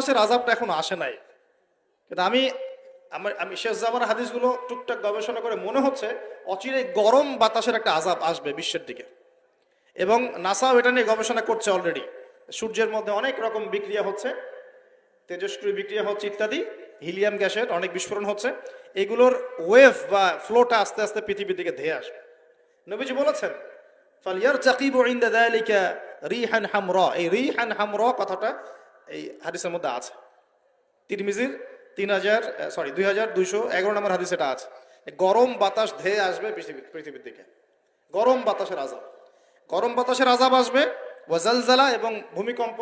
বাতাসের আযাবটা এখনো আসে নাই, কিন্তু আমি শেষ জামানার হাদিসগুলো টুকটাক গবেষণা করে মনে হচ্ছে অচিরে গরম বাতাসের একটা আযাব আসবে বিশ্বের দিকে। এবং নাসাও এটা নিয়ে গবেষণা করছে অলরেডি। সূর্যের মধ্যে অনেক রকম বিক্রিয়া হচ্ছে, তেজস্ক্রিয় বিক্রিয়া হচ্ছে ইত্যাদি, হিলিয়াম গ্যাসের অনেক বিস্ফোরণ হচ্ছে। এগুলোর ওয়েভ বা ফ্লোটা আস্তে আস্তে পৃথিবীর দিকে ধেয়ে আসবে। নবীজি বলেছেন ফালইয়ারতাকিবু ইনদা যালিকা রিহান হামরা। এই রিহান হামরা কথাটা এই হাদিসের মধ্যে আছে। তিরমিজির 2211 নম্বর হাদিস এটা আছে। গরম বাতাস ধেয়ে আসবে পৃথিবীর দিকে, গরম বাতাসের আযাব। গরম বাতাসের আযাব আসবে, ওয়াজালজালা এবং ভূমিকম্প।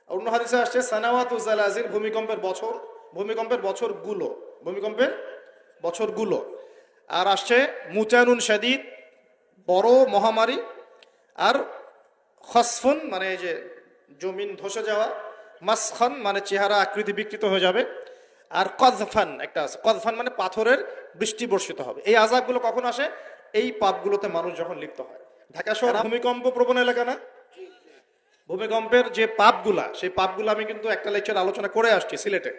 অন্য হাদিসে আসছে সানাওয়াতু জালাজিল, ভূমিকম্পের বছরগুলো। আর আসছে মুতানুন শাদীদ, বড় মহামারী। আর খসফুন মানে এই যে জমিন ধসে যাওয়া, মাসখান মানে চেহারা আকৃতি বিকৃত হয়ে যাবে। আর কযফান একটা আছে, কযফান মানে পাথরের বৃষ্টি বর্ষিত হবে। এই আযাবগুলো কখন আসে? এই পাপগুলোতে মানুষ যখন লিপ্ত হয়। ঢাকা শহর ভূমিকম্প প্রবণ এলাকা না? ভূমিকম্পের যে পাপগুলা, সেই পাপগুলো আমি কিন্তু একটা লেকচার আলোচনা করে আসছি সিলেটে,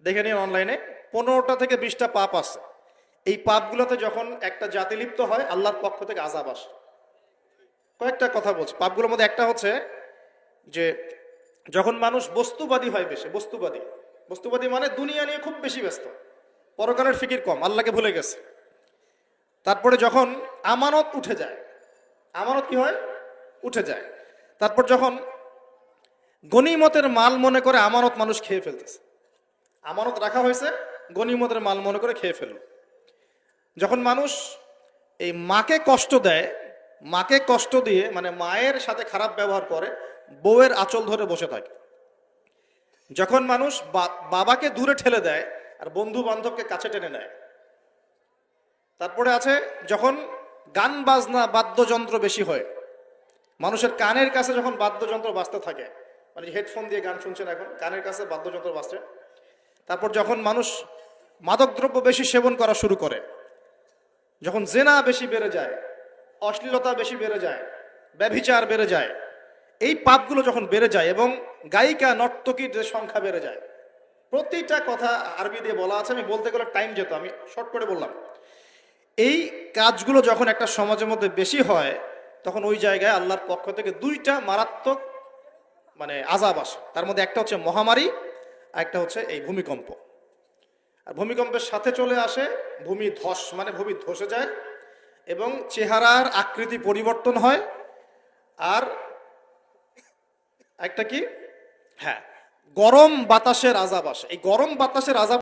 দেখে নিন অনলাইনে। 15টা থেকে 20টা পাপ আছে। এই পাপগুলোতে যখন একটা জাতি লিপ্ত হয়, আল্লাহর পক্ষ থেকে আযাব আসে। কয়েকটা কথা বলছি। পাপগুলোর মধ্যে একটা হচ্ছে যে যখন মানুষ বস্তুবাদী হয়, বেশি বস্তুবাদী মানে দুনিয়া নিয়ে খুব বেশি ব্যস্ত, পরকালের ফিকির কম, আল্লাহকে ভুলে গেছে। তারপরে যখন আমানত উঠে যায়, আমানত কি হয়? উঠে যায়। তারপর যখন গনিমতের মাল মনে করে আমানত মানুষ খেয়ে ফেলতেছে, আমানত রাখা হয়েছে, গনিমতের মাল মনে করে খেয়ে ফেলল। যখন মানুষ এই মাকে কষ্ট দেয়, মাকে কষ্ট দিয়ে মানে মায়ের সাথে খারাপ ব্যবহার করে, বউয়ের আঁচল ধরে বসে থাকে। যখন মানুষ বাবাকে দূরে ঠেলে দেয় আর বন্ধু বান্ধবকে কাছে টেনে নেয়। তারপরে আছে যখন গান বাজনা বাদ্যযন্ত্র বেশি হয়, মানুষের কানের কাছে যখন বাদ্যযন্ত্র বাজতে থাকে, মানে হেডফোন দিয়ে গান শুনছেন, এখন কানের কাছে বাদ্যযন্ত্র বাজছে। তারপর যখন মানুষ মাদকদ্রব্য বেশি সেবন করা শুরু করে, যখন জেনা বেশি বেড়ে যায়, অশ্লীলতা বেশি বেড়ে যায়, ব্যভিচার বেড়ে যায়, এই পাপগুলো যখন বেড়ে যায় এবং গায়িকা নর্তকীর যে সংখ্যা বেড়ে যায়, প্রতিটা কথা আরবি দিয়ে বলা আছে, আমি বলতে গেলে টাইম যেত, আমি শর্ট করে বললাম। এই কাজগুলো যখন একটা সমাজের মধ্যে বেশি হয়, তখন ওই জায়গায় আল্লাহর পক্ষ থেকে 2টা মারাত্মক মানে আযাব আসে। তার মধ্যে একটা হচ্ছে মহামারী, আর একটা হচ্ছে এই ভূমিকম্প। আর ভূমিকম্পের সাথে চলে আসে ভূমিধস, মানে ভূমি ধসে যায় এবং চেহারার আকৃতি পরিবর্তন হয়। আর একটা কি, হ্যাঁ, গরম বাতাসের আযাব আসে। এই গরম বাতাসের আযাব